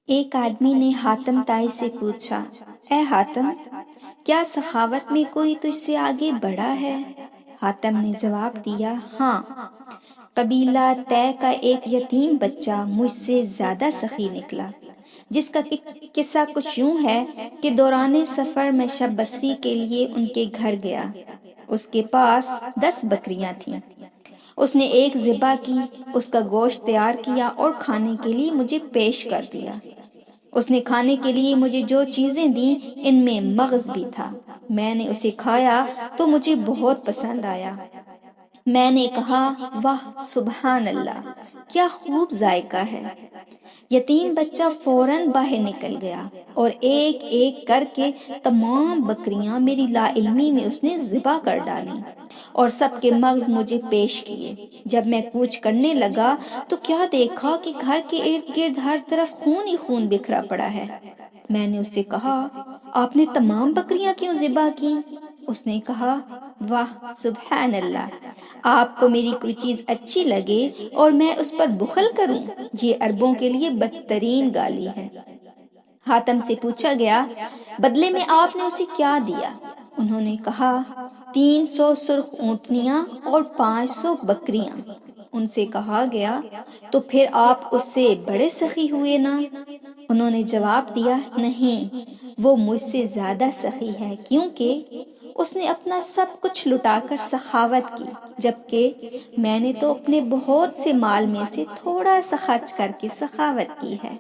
ایک آدمی نے حاتم تائی سے پوچھا، اے حاتم، کیا سخاوت میں کوئی تجھ سے آگے بڑھا ہے؟ حاتم نے جواب دیا، ہاں، قبیلہ طے کا ایک یتیم بچہ مجھ سے زیادہ سخی نکلا، جس کا قصہ کچھ یوں ہے کہ دوران سفر میں شب بسری کے لیے ان کے گھر گیا۔ اس کے پاس 10 بکریاں تھیں۔ اس نے ایک ذبح کی، اس کا گوشت تیار کیا اور کھانے کے لیے مجھے پیش کر دیا۔ اس نے کھانے کے لیے مجھے جو چیزیں دیں ان میں مغز بھی تھا۔ میں نے اسے کھایا تو مجھے بہت پسند آیا۔ میں نے کہا، واہ سبحان اللہ، کیا خوب ذائقہ ہے۔ یتیم بچہ فوراً باہر نکل گیا اور ایک ایک کر کے تمام بکریاں میری لا علمی میں اس نے ذبح کر ڈالیں اور سب کے مغز مجھے پیش کیے۔ جب میں کوچ کرنے لگا تو کیا دیکھا کہ گھر کے ارد گرد ہر طرف خون ہی خون بکھرا پڑا ہے۔ میں نے اس سے کہا، آپ نے تمام بکریاں کیوں ذبح کی؟ اس نے کہا، واہ سبحان اللہ، آپ کو میری کوئی چیز اچھی لگے اور میں اس پر بخل کروں، یہ عربوں کے لیے بدترین گالی ہے۔ حاتم سے پوچھا گیا، بدلے میں آپ نے اسے کیا دیا؟ انہوں نے کہا، 300 سرخ اونٹنیاں اور 500 بکریاں۔ ان سے کہا گیا، تو پھر آپ اس سے بڑے سخی ہوئے نا؟ انہوں نے جواب دیا، نہیں، وہ مجھ سے زیادہ سخی ہے، کیونکہ اس نے اپنا سب کچھ لٹا کر سخاوت کی، جبکہ میں نے تو اپنے بہت سے مال میں سے تھوڑا سا خرچ کر کے سخاوت کی ہے۔